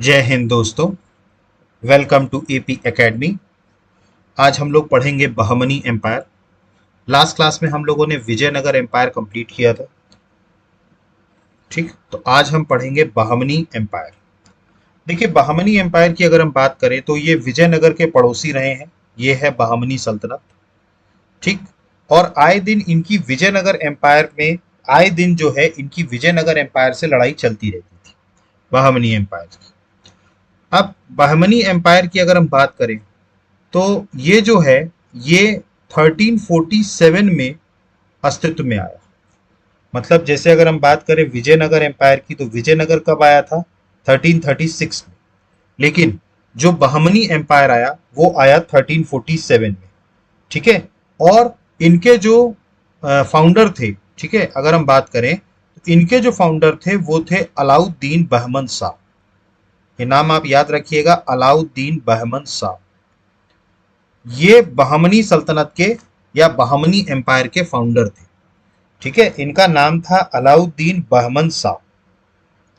जय हिंद दोस्तों। Welcome to AP academy. आज हम लोग पढ़ेंगे बहमनी एम्पायर। लास्ट क्लास में हम लोगों ने विजयनगर एम्पायर कंप्लीट किया था। ठीक, तो आज हम पढ़ेंगे बहमनी एम्पायर। देखिए, बहमनी एम्पायर की अगर हम बात करें तो ये विजयनगर के पड़ोसी रहे हैं। ये है बहमनी सल्तनत। ठीक, और आए दिन इनकी विजयनगर एम्पायर में आए दिन जो है इनकी विजयनगर एम्पायर से लड़ाई चलती रहती थी, बहमनी एम्पायर की। अब बहमनी एम्पायर की अगर हम बात करें तो ये जो है ये 1347 में अस्तित्व में आया। मतलब जैसे अगर हम बात करें विजयनगर एम्पायर की तो विजयनगर कब आया था? 1336 में। लेकिन जो बहमनी एम्पायर आया वो आया 1347 में। ठीक है, और इनके जो फाउंडर थे, ठीक है, अगर हम बात करें तो इनके जो फाउंडर थे वो थे अलाउद्दीन बहमन शाह। ये नाम आप याद रखिएगा, अलाउद्दीन बहमन शाह। ये बहमनी सल्तनत के या बहमनी एम्पायर के फाउंडर थे। ठीक है, इनका नाम था अलाउद्दीन बहमन शाह।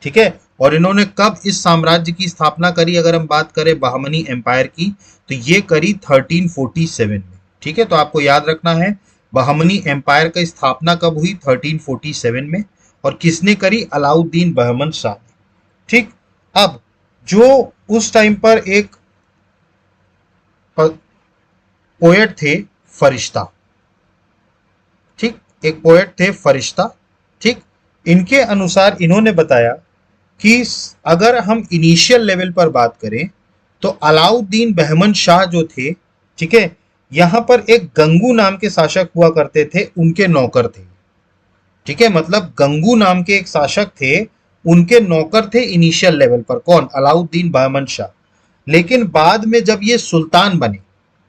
ठीक है, और इन्होंने कब इस साम्राज्य की स्थापना करी? अगर हम बात करें बहमनी एम्पायर की तो ये करी 1347 में। ठीक है, तो आपको याद रखना है बहमनी एम्पायर की स्थापना कब हुई? 1347 में। और किसने करी? अलाउद्दीन बहमन शाह ने। ठीक, अब जो उस टाइम पर एक पोएट थे फरिश्ता। ठीक, एक पोएट थे फरिश्ता। ठीक, इनके अनुसार इन्होंने बताया कि अगर हम इनिशियल लेवल पर बात करें तो अलाउद्दीन बहमन शाह जो थे, ठीक है, यहां पर एक गंगू नाम के शासक हुआ करते थे, उनके नौकर थे। ठीक है, मतलब गंगू नाम के एक शासक थे, उनके नौकर थे इनिशियल लेवल पर। कौन? अलाउद्दीन बहमन शाह। लेकिन बाद में जब ये सुल्तान बने,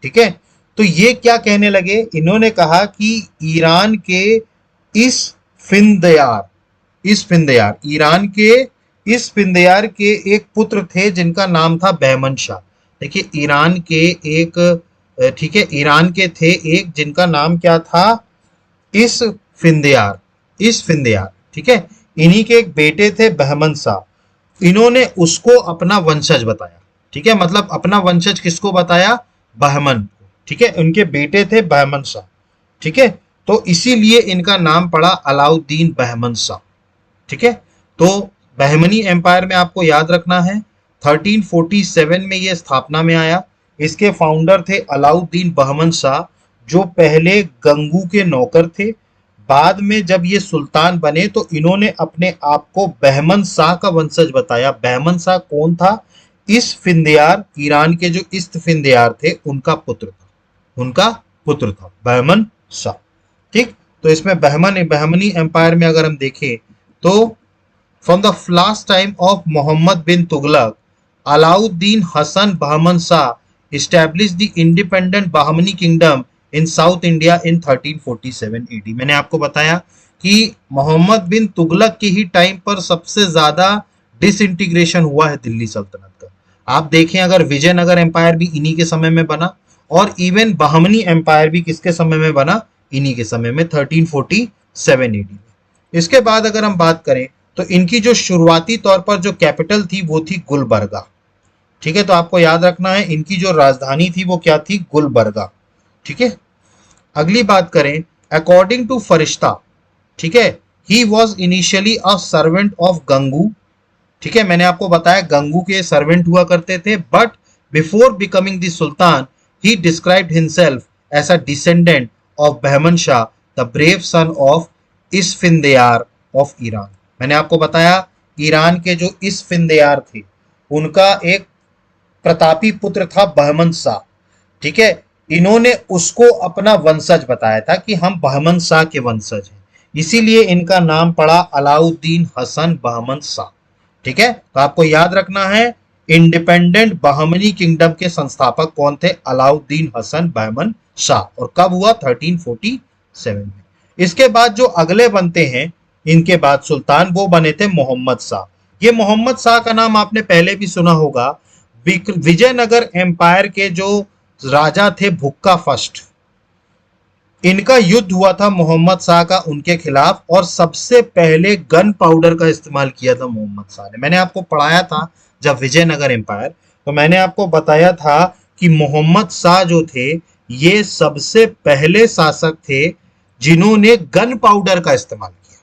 ठीक है, तो ये क्या कहने लगे? इन्होंने कहा कि ईरान के इस फिंदयार ईरान के इस फिंदयार के एक पुत्र थे जिनका नाम था बहमन शाह। देखिए, ईरान के एक ठीक है, ईरान के थे एक जिनका नाम क्या था? इस फिंदयार। ठीक है, इन्हीं के एक बेटे थे बहमन शाह। इन्होंने उसको अपना वंशज बताया। ठीक है, मतलब अपना वंशज किसको बताया? बहमन को। ठीक है, उनके बेटे थे बहमन शाह। ठीक है, तो इसीलिए इनका नाम पड़ा अलाउद्दीन बहमन शाह। ठीक है, तो बहमनी एम्पायर में आपको याद रखना है 1347 में ये स्थापना में आया। इसके फाउंडर थे अलाउद्दीन बहमन शाह, जो पहले गंगू के नौकर थे। बाद में जब ये सुल्तान बने तो इन्होंने अपने आप को बहमन शाह का वंशज बताया। बहमन शाह कौन था? इस फिंदयार, ईरान के जो इस्त फिंदयार थे उनका पुत्र था बहमन शाह। ठीक, तो इसमें बहमनी एम्पायर में अगर हम देखें तो from the last time of Muhammad bin Tughlaq, Alauddin Hasan Bahman Shah establish the independent Bahmani kingdom in South India in 1347 AD. मैंने आपको बताया कि मोहम्मद बिन तुगलक के ही टाइम पर सबसे ज्यादा डिसइंटीग्रेशन हुआ है दिल्ली सल्तनत का। आप देखें, अगर विजयनगर एम्पायर भी इन्हीं के समय में बना और इवन बहमनी एम्पायर भी किसके समय में बना? इन्हीं के समय में, 1347 एडी में। इसके बाद अगर हम बात करें तो इनकी जो शुरुआती तौर पर जो कैपिटल थी वो थी गुलबर्गा। ठीक है, तो आपको याद रखना है इनकी जो राजधानी थी वो क्या थी? गुलबर्गा। ठीक है, अगली बात करें, अकॉर्डिंग टू फरिश्ता, ठीक है, he was initially a servant of Gangu. ठीक है, मैंने आपको बताया गंगू के सर्वेंट हुआ करते थे, but before becoming the sultan he described himself as a descendant of Bahman Shah, the brave son of Isfandiyar of Iran. मैंने आपको बताया ईरान के जो इसफिंदयार थे उनका एक प्रतापी पुत्र था बहमन शाह। ठीक है, इन्होंने उसको अपना वंशज बताया था कि हम बहमन शाह के वंशज हैं, इसीलिए इनका नाम पड़ा अलाउद्दीन हसन बहमन शाह। ठीक है, तो आपको याद रखना है इंडिपेंडेंट बहमनी किंगडम के संस्थापक कौन थे? अलाउद्दीन हसन बहमन शाह। और कब हुआ? 1347 में। इसके बाद जो अगले बनते हैं इनके बाद सुल्तान, वो बने थे मोहम्मद शाह। ये मोहम्मद शाह का नाम आपने पहले भी सुना होगा। विजयनगर एम्पायर के जो राजा थे भुक्का फर्स्ट, इनका युद्ध हुआ था मोहम्मद शाह का उनके खिलाफ, और सबसे पहले गन पाउडर का इस्तेमाल किया था मोहम्मद शाह ने। मैंने आपको पढ़ाया था जब विजयनगर एम्पायर, तो मैंने आपको बताया था कि मोहम्मद शाह जो थे ये सबसे पहले शासक थे जिन्होंने गन पाउडर का इस्तेमाल किया।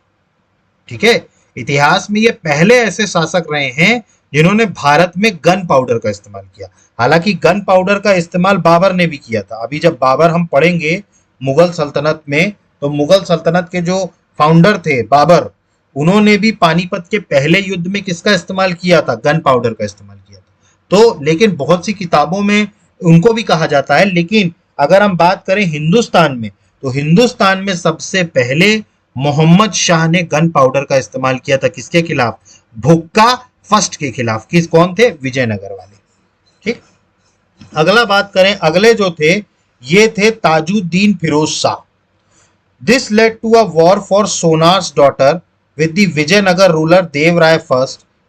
ठीक है, इतिहास में ये पहले ऐसे शासक रहे हैं जिन्होंने भारत में गन पाउडर का इस्तेमाल किया। हालांकि गन पाउडर का इस्तेमाल बाबर ने भी किया था। अभी जब बाबर हम पढ़ेंगे मुगल सल्तनत में, तो मुगल सल्तनत के जो फाउंडर थे बाबर, उन्होंने भी पानीपत के पहले युद्ध में किसका इस्तेमाल किया था? गन पाउडर का इस्तेमाल किया था। तो लेकिन बहुत सी किताबों में उनको भी कहा जाता है, लेकिन अगर हम बात करें हिंदुस्तान में, तो हिंदुस्तान में सबसे पहले मोहम्मद शाह ने गन पाउडर का इस्तेमाल किया था। किसके खिलाफ? भुक्का फर्स्ट के खिलाफ। कौन थे? विजयनगर वाले। ठीक, अगला बात करें, अगले जो थे ये थे Tajuddin Firoz Shah. This led to a war for sonar's daughter with the Vijayanagar ruler Dev Rai I,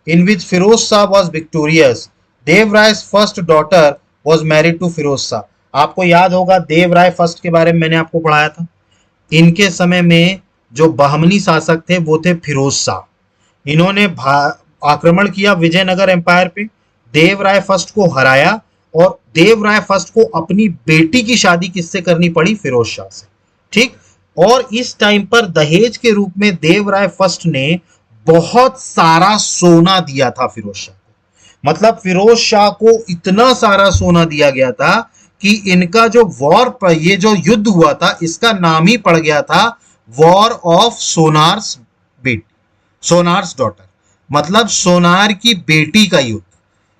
in which Firoz Shah was victorious. Dev Rai's first daughter was married to Firoz Shah. आपको याद होगा देव राय फर्स्ट के बारे में मैंने आपको पढ़ाया था। इनके समय में जो बहमनी शासक थे वो थे फिरोज शाह। इन्होंने आक्रमण किया विजयनगर एम्पायर पे, देव राय फर्स्ट को हराया, और देव राय फर्स्ट को अपनी बेटी की शादी किससे करनी पड़ी? फिरोज शाह से। ठीक, और इस टाइम पर दहेज के रूप में देव राय फर्स्ट ने बहुत सारा सोना दिया था फिरोज शाह को। मतलब फिरोज शाह को इतना सारा सोना दिया गया था कि इनका जो वॉर, ये जो युद्ध हुआ था, इसका नाम ही पड़ गया था वॉर ऑफ सोनार्स बेटी, सोनार्स डॉटर, मतलब सोनार की बेटी का युद्ध।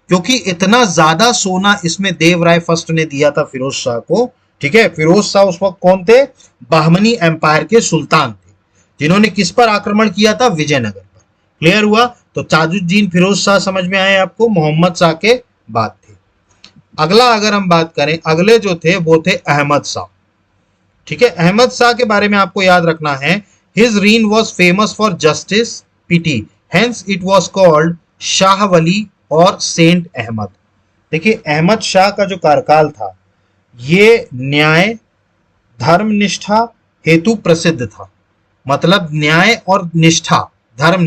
क्योंकि इतना ज्यादा सोना इसमें देव राय फर्स्ट ने दिया था फिरोज शाह को। ठीक है, फिरोज शाह उस वक्त कौन थे? बहमनी एम्पायर के सुल्तान थे, जिन्होंने किस पर आक्रमण किया था? विजयनगर पर। क्लियर हुआ? तो ताजुद्दीन फिरोज शाह समझ में आए आपको, मोहम्मद शाह के बाद थे। अगला अगर हम बात करें, अगले जो थे वो थे अहमद शाह। ठीक है, अहमद शाह के बारे में आपको याद रखना है, his reign was famous for justice piety, hence it was called Shah Wali और सेंट अहमद। देखिए, अहमद शाह का जो कार्यकाल था ये न्याय धर्मनिष्ठा हेतु प्रसिद्ध था। मतलब न्याय और निष्ठा, धर्म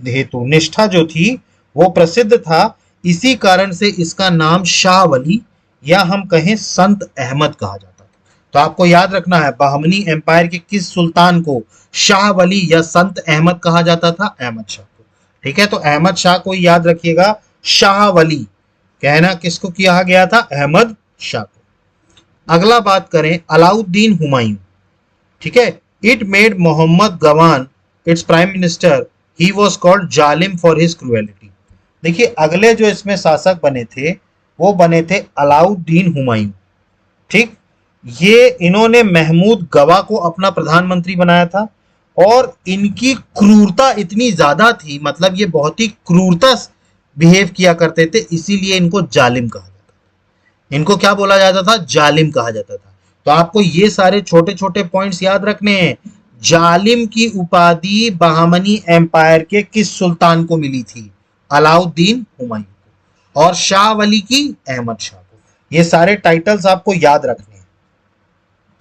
हेतु निष्ठा जो थी वो प्रसिद्ध था। इसी कारण से इसका नाम शाह वली या हम कहें संत अहमद कहा जाता था। तो आपको याद रखना है, बहमनी एम्पायर के किस सुल्तान को शाह वली या संत अहमद कहा जाता था? अहमद शाह को। ठीक है, तो अहमद शाह को याद रखिएगा, शाह वली कहना किसको किया गया था? अहमद शाह को। अगला बात करें अलाउद्दीन हुमायूं। ठीक है, it made Mohammad Gawan its prime minister, he was called Zalim for his cruelty. देखिए, अगले जो इसमें शासक बने थे वो बने थे अलाउद्दीन हुमायूं। ठीक, ये इन्होंने महमूद गवा को अपना प्रधानमंत्री बनाया था, और इनकी क्रूरता इतनी ज्यादा थी, मतलब ये बहुत ही क्रूरता बिहेव किया करते थे, इसीलिए इनको जालिम कहा। इनको क्या बोला जाता था? जालिम कहा जाता था। तो आपको ये सारे छोटे छोटे पॉइंट्स याद रखने हैं। जालिम की उपाधि बहमनी एम्पायर के किस सुल्तान को मिली थी? अलाउद्दीन हुमायूं को। और शाह वली की? अहमद शाह को। ये सारे टाइटल्स आपको याद रखने हैं।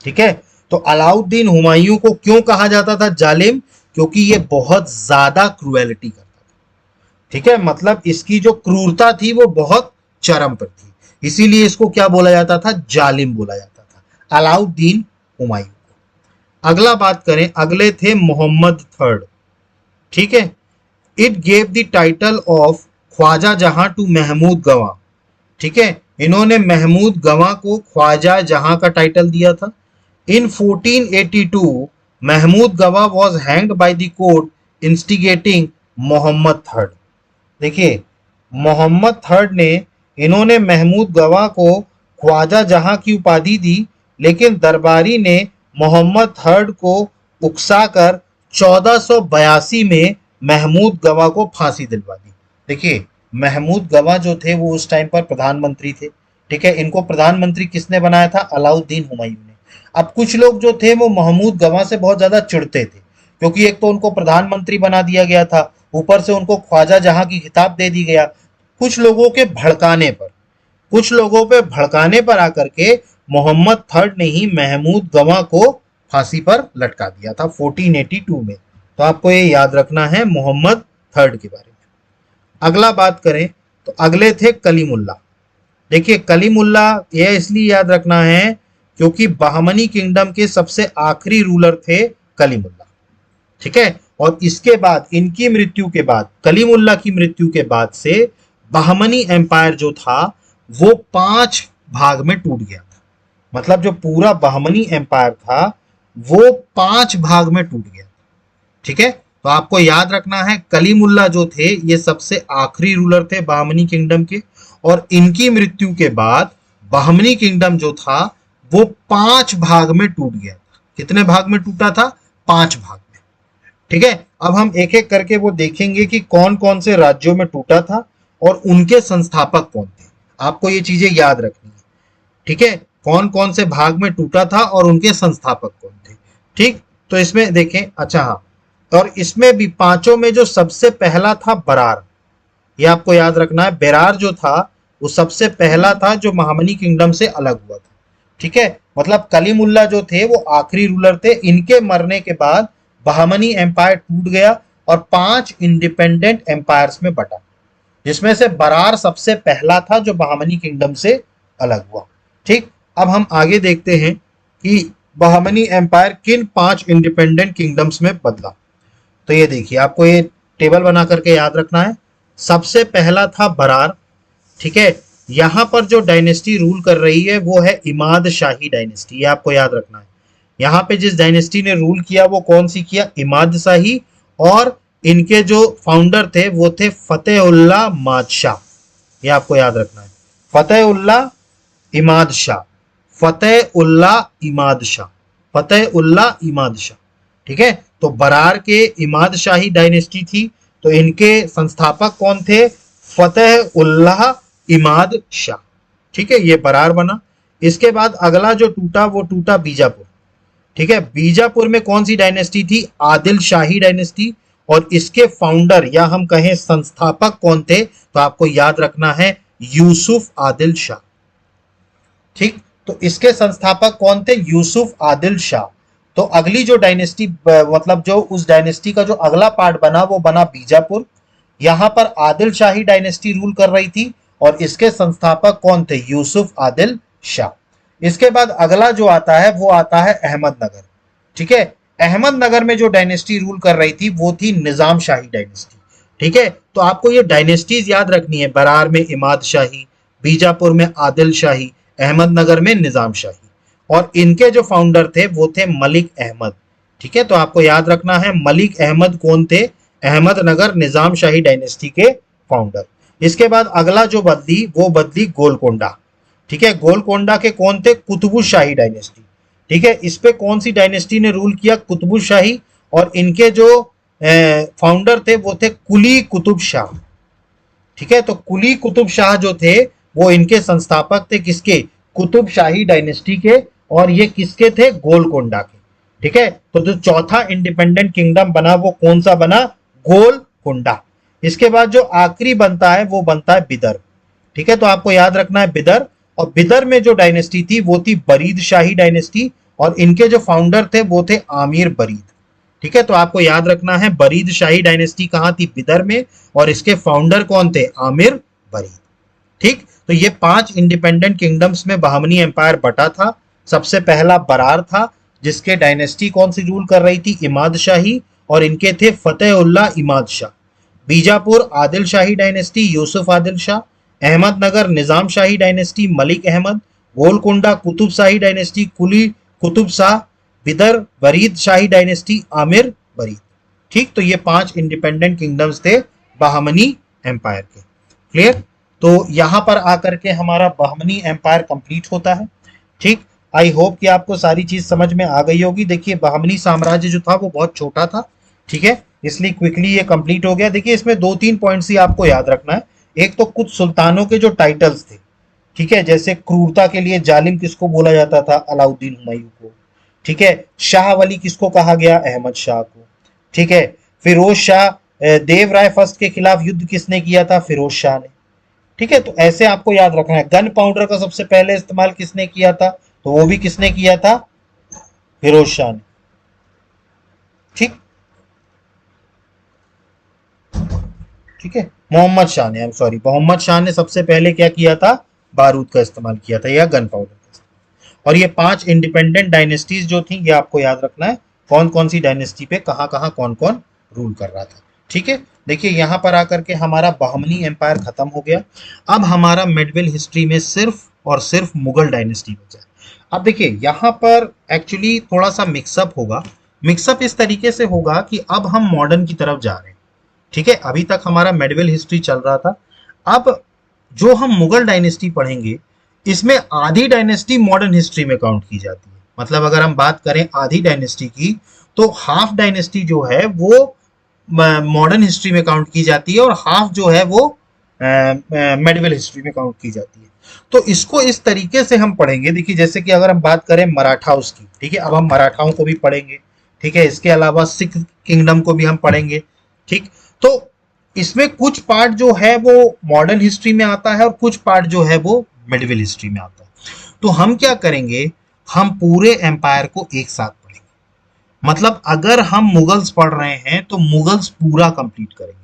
ठीक है, तो अलाउद्दीन हुमायूं को क्यों कहा जाता था जालिम? क्योंकि ये बहुत ज्यादा क्रूएलिटी करता था। ठीक है, मतलब इसकी जो क्रूरता थी वो बहुत चरम पर थी, इसीलिए इसको क्या बोला जाता था? जालिम बोला जाता था, अलाउद्दीन हुमायूं को। अगला बात करें, अगले थे मोहम्मद थर्ड। ठीक है, it gave the title of Khwaja Jahan to Mahmood गवा। ठीक है, इन्होंने महमूद गवा को ख्वाजा जहां का टाइटल दिया था। इन 1482 Mahmud Gawan was hanged by the court instigating Mohammad third. देखिए, मोहम्मद थर्ड ने, इन्होंने महमूद गवा को ख्वाजा जहां की उपाधि दी, लेकिन दरबारी ने मोहम्मद थर्ड को उकसाकर 1482 में महमूद गवा को फांसी दिलवा दी। देखिए, महमूद गवा जो थे वो उस टाइम पर प्रधानमंत्री थे। ठीक है, इनको प्रधानमंत्री किसने बनाया था? अलाउद्दीन हुमायूं ने। अब कुछ लोग जो थे वो महमूद गवा से बहुत ज्यादा चिढ़ते थे, क्योंकि एक तो उनको प्रधानमंत्री बना दिया गया था, ऊपर से उनको ख्वाजा जहां की खिताब दे दी गया। कुछ लोगों पे भड़काने पर आकर के मोहम्मद थर्ड ने ही महमूद गवाह को फांसी पर लटका दिया था 1482 में। तो आपको ये याद रखना है मोहम्मद थर्ड के बारे में। अगला बात करें तो अगले थे कलीमुल्ला। देखिए कलीमुल्ला ये इसलिए याद रखना है क्योंकि बहमनी किंगडम के सबसे आखिरी रूलर थे कलीमुल्ला। ठीक है, और इसके बाद इनकी मृत्यु के बाद, कलीमुल्ला की मृत्यु के बाद से बहमनी एम्पायर जो था वो 5 भाग में टूट गया था। मतलब जो पूरा बहमनी एम्पायर था वो 5 भाग में टूट गया। ठीक है, तो आपको याद रखना है कलीमुल्ला जो थे ये सबसे आखिरी रूलर थे बहमनी किंगडम के, और इनकी मृत्यु के बाद बहमनी किंगडम जो था वो 5 भाग में टूट गया था। कितने भाग में टूटा था? 5 भाग में। ठीक है, अब हम एक एक करके वो देखेंगे कि कौन कौन से राज्यों में टूटा था और उनके संस्थापक कौन थे। आपको ये चीजें याद रखनी है। ठीक है, कौन कौन से भाग में टूटा था और उनके संस्थापक कौन थे। ठीक, तो इसमें देखें, अच्छा हाँ, और इसमें भी पांचों में जो सबसे पहला था बरार, ये आपको याद रखना है। बेरार जो था वो सबसे पहला था जो बहमनी किंगडम से अलग हुआ था। ठीक है, मतलब कलीमुल्ला जो थे वो आखिरी रूलर थे। इनके मरने के बाद बहमनी एम्पायर टूट गया और 5 इंडिपेंडेंट एम्पायर्स में बटा, जिसमें से बरार सबसे पहला था जो बहमनी किंगडम से अलग हुआ। ठीक, अब हम आगे देखते हैं कि बहमनी एम्पायर किन 5 इंडिपेंडेंट किंगडम्स में बदला। तो ये देखिए, आपको ये टेबल बना करके याद रखना है। सबसे पहला था बरार। ठीक है, यहां पर जो डायनेस्टी रूल कर रही है वो है इमाद शाही डायनेस्टी, ये आपको याद रखना है। यहाँ पे जिस डायनेस्टी ने रूल किया वो कौन सी किया? इमाद शाही। और इनके जो फाउंडर थे वो थे फतेहुल्ला मादशाह, ये आपको याद रखना है। फतेहुल्ला इमाद शाह, फतेहुल्ला इमाद शाह, फतेहुल्ला इमाद शाह। ठीक है, तो बरार के इमाद शाही डायनेस्टी थी, तो इनके संस्थापक कौन थे? फतेहुल्लाह इमाद शाह। ठीक है, ये बरार बना। इसके बाद अगला जो टूटा वो टूटा बीजापुर। ठीक है, बीजापुर में कौन सी डायनेस्टी थी? आदिल शाही डायनेस्टी। और इसके फाउंडर या हम कहें संस्थापक कौन थे? तो आपको याद रखना है यूसुफ आदिल शाह। ठीक, तो इसके संस्थापक कौन थे? यूसुफ आदिल शाह। तो अगली जो डायनेस्टी, मतलब जो उस डायनेस्टी का जो अगला पार्ट बना वो बना बीजापुर। यहां पर आदिल शाही डायनेस्टी रूल कर रही थी और इसके संस्थापक कौन थे? यूसुफ आदिल शाह। इसके बाद अगला जो आता है वो आता है अहमदनगर। ठीक है, अहमदनगर में जो डायनेस्टी रूल कर रही थी वो थी निजाम शाही डायनेस्टी। ठीक है, तो आपको ये डायनेस्टीज याद रखनी है। बरार में इमाद शाही, बीजापुर में आदिल शाही, अहमदनगर में निजाम शाही। और इनके जो फाउंडर थे वो थे मलिक अहमद। ठीक है, तो आपको याद रखना है मलिक अहमद कौन थे? अहमदनगर निजाम शाही डायनेस्टी के फाउंडर। इसके बाद अगला जो बदली वो बदली गोलकोंडा। ठीक है, गोलकोंडा के कौन थे? कुतुबुश शाही डायनेस्टी। ठीक है, इस पे कौन सी डायनेस्टी ने रूल किया? कुतुबुश शाही। और इनके जो फाउंडर थे वो थे कुली कुतुब शाह। ठीक है, तो कुली कुतुब शाह जो थे वो इनके संस्थापक थे, किसके? कुतुब शाही डायनेस्टी के। और ये किसके थे? गोलकोंडा के। ठीक है, तो जो चौथा इंडिपेंडेंट किंगडम बना वो कौन सा बना? गोलकोंडा। इसके बाद जो आखिरी बनता है वो बनता है बिदर। ठीक है, तो आपको याद रखना है बिदर। और बिदर में जो डायनेस्टी थी वो थी बरीद शाही डायनेस्टी और इनके जो फाउंडर थे वो थे आमिर बरीद। ठीक है, तो आपको याद रखना है बरीद शाही डायनेस्टी कहां थी? बिदर में। और इसके फाउंडर कौन थे? आमिर बरीद। ठीक, तो ये 5 इंडिपेंडेंट किंगडम्स में बहमनी एम्पायर बटा था। सबसे पहला बरार था जिसके डायनेस्टी कौन सी रूल कर रही थी? इमाद शाही। और इनके थे फतेहुल्ला इमाद शाह। बीजापुर आदिल शाही डायनेस्टी यूसुफ आदिल शाह। अहमदनगर निजाम शाही डायनेस्टी मलिक अहमद। गोलकोंडा कुतुब शाही डायनेस्टी कुली कुतुब शाह। बिदर बरीद शाही डायनेस्टी आमिर बरीद। ठीक, तो ये 5 इंडिपेंडेंट किंगडम्स थे बहमनी एम्पायर के। क्लियर? तो यहां पर आकर के हमारा बहमनी एम्पायर कंप्लीट होता है। ठीक, आई होप कि आपको सारी चीज समझ में आ गई होगी। देखिए बहमनी साम्राज्य जो था वो बहुत छोटा था। ठीक है, इसलिए क्विकली ये कंप्लीट हो गया। देखिए इसमें 2-3 पॉइंट्स ही आपको याद रखना है। एक तो कुछ सुल्तानों के जो टाइटल्स थे, ठीक है, जैसे क्रूरता के लिए जालिम किसको बोला जाता था? अलाउद्दीन हुमायूं को। ठीक है, शाह वली किसको कहा गया? अहमद शाह को। ठीक है, फिरोज शाह, देव राय फर्स्ट के खिलाफ युद्ध किसने किया था? फिरोज शाह ने। ठीक है, तो ऐसे आपको याद रखना है। गन पाउडर का सबसे पहले इस्तेमाल किसने किया था? तो वो भी किसने किया था? फिरोज शाह ने। ठीक, ठीक है, मोहम्मद शाह ने, I am sorry, Mohammad Shah ने सबसे पहले क्या किया था? बारूद का इस्तेमाल किया था या गन पाउडर का। और ये 5 इंडिपेंडेंट डायनेस्टीज जो थी, ये आपको याद रखना है, कौन कौन सी डायनेस्टी पे कहाँ कहाँ कौन कौन रूल कर रहा था। ठीक है, देखिए यहां पर आकर के हमारा बहमनी एम्पायर खत्म हो गया। अब हमारा मिडविल हिस्ट्री में सिर्फ और सिर्फ मुगल डायनेस्टी बचा है। अब देखिए यहां पर एक्चुअली थोड़ा सा मिक्सअप होगा। मिक्सअप इस तरीके से होगा कि अब हम मॉडर्न की तरफ जा रहे हैं। ठीक है, अभी तक हमारा मेडिवल हिस्ट्री चल रहा था। अब जो हम मुगल डायनेस्टी पढ़ेंगे, इसमें आधी डायनेस्टी मॉडर्न हिस्ट्री में काउंट की जाती है। मतलब अगर हम बात करें आधी डायनेस्टी की, तो हाफ डायनेस्टी जो है वो मॉडर्न हिस्ट्री में काउंट की जाती है और हाफ जो है वो मेडिवल हिस्ट्री में काउंट की जाती है। तो इसको इस तरीके से हम पढ़ेंगे। देखिए जैसे कि अगर हम बात करें मराठाओं की, ठीक है, अब हम मराठाओं को भी पढ़ेंगे। ठीक है, इसके अलावा सिख किंगडम को भी हम पढ़ेंगे। ठीक, तो इसमें कुछ पार्ट जो है वो मॉडर्न हिस्ट्री में आता है और कुछ पार्ट जो है वो मिडिवल हिस्ट्री में आता है। तो हम क्या करेंगे, हम पूरे एम्पायर को एक साथ पढ़ेंगे। मतलब अगर हम मुगल्स पढ़ रहे हैं तो मुगल्स पूरा कंप्लीट करेंगे।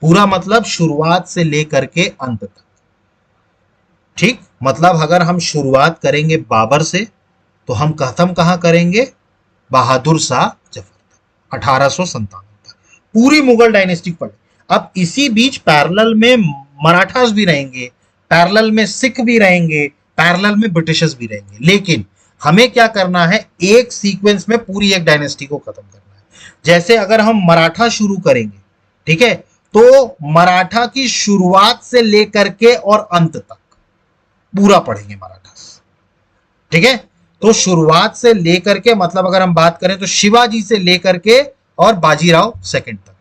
पूरा मतलब शुरुआत से लेकर के अंत तक। ठीक, मतलब अगर हम शुरुआत करेंगे बाबर से, तो हम खत्म कहां करेंगे? बहादुर शाह जफर, 1857 तक पूरी मुगल डायनेस्टी पढ़े। अब इसी बीच पैरेलल में मराठास भी रहेंगे, पैरेलल में सिख भी रहेंगे, पैरेलल में ब्रिटिशर्स भी रहेंगे। लेकिन हमें क्या करना है, एक सीक्वेंस में पूरी एक डायनेस्टी को खत्म करना है। जैसे अगर हम मराठा शुरू करेंगे, ठीक है, तो मराठा की शुरुआत से लेकर के और अंत तक पूरा पढ़ेंगे मराठास। ठीक है, तो शुरुआत से लेकर के, मतलब अगर हम बात करें तो शिवाजी से लेकर के और बाजीराव सेकंड तक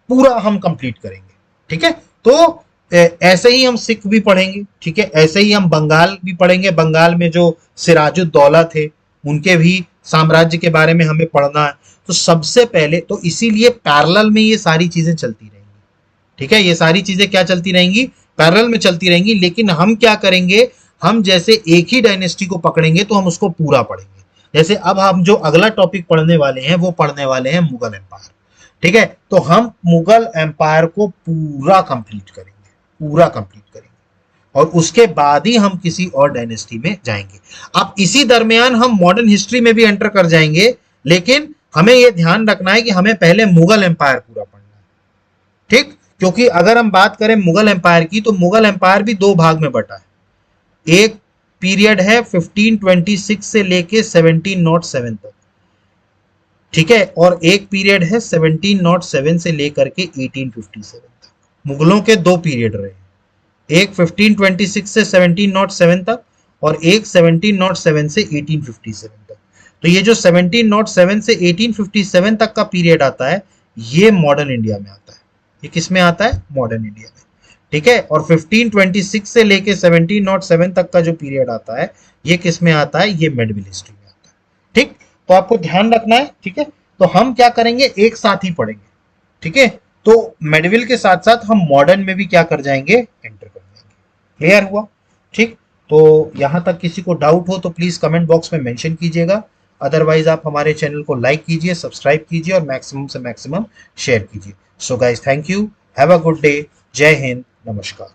पूरा हम कंप्लीट करेंगे। ठीक है, तो ऐसे ही हम सिख भी पढ़ेंगे। ठीक है, ऐसे ही हम बंगाल भी पढ़ेंगे। बंगाल में जो सिराजुद्दौला थे, उनके भी साम्राज्य के बारे में हमें पढ़ना है। तो सबसे पहले तो इसीलिए पैरेलल में ये सारी चीजें चलती रहेंगी। ठीक है, ये सारी चीजें क्या चलती रहेंगी? पैरेलल में चलती रहेंगी। लेकिन हम क्या करेंगे, हम जैसे एक ही डायनेस्टी को पकड़ेंगे तो हम उसको पूरा पढ़ेंगे। जैसे अब हम जो अगला टॉपिक पढ़ने वाले हैं वो पढ़ने वाले हैं मुगल एम्पायर। ठीक है, तो हम मुगल एम्पायर को पूरा कंप्लीट करेंगे, पूरा कंप्लीट करेंगे, और उसके बाद ही हम किसी और डायनेस्टी में जाएंगे। अब इसी दरमियान हम मॉडर्न हिस्ट्री में भी एंटर कर जाएंगे, लेकिन हमें यह ध्यान रखना है कि हमें पहले मुगल एम्पायर पूरा पढ़ना है। ठीक, क्योंकि अगर हम बात करें मुगल एम्पायर की, तो मुगल एम्पायर भी दो भाग में बटा है। एक पीरियड है 1526 से लेके 1707 तक। ठीक है, और एक पीरियड है 1707 से लेकर के 1857 तक। मुगलों के दो पीरियड रहे, एक 1526 से 1707 तक और एक 1707 से 1857 तक। तो ये जो 1707 से 1857 तक का पीरियड आता है, ये मॉडर्न इंडिया में आता है। ये किस में आता है? मॉडर्न इंडिया में। ठीक है, और 1526 से लेके 1707 तक का जो पीरियड आता है, ये किस में आता है? ये मिडिवल हिस्ट्री में आता है। ठीक, तो आपको ध्यान रखना है। ठीक है, तो हम क्या करेंगे, एक साथ ही पढ़ेंगे। ठीक है, तो मेडिवल के साथ साथ हम मॉडर्न में भी क्या कर जाएंगे, एंटर कर जाएंगे। क्लियर हुआ? ठीक, तो यहां तक किसी को डाउट हो तो प्लीज कमेंट बॉक्स में मेंशन कीजिएगा। अदरवाइज आप हमारे चैनल को लाइक कीजिए, सब्सक्राइब कीजिए और मैक्सिमम से मैक्सिमम शेयर कीजिए। So guys, thank you, have a good day, जय हिंद, नमस्कार।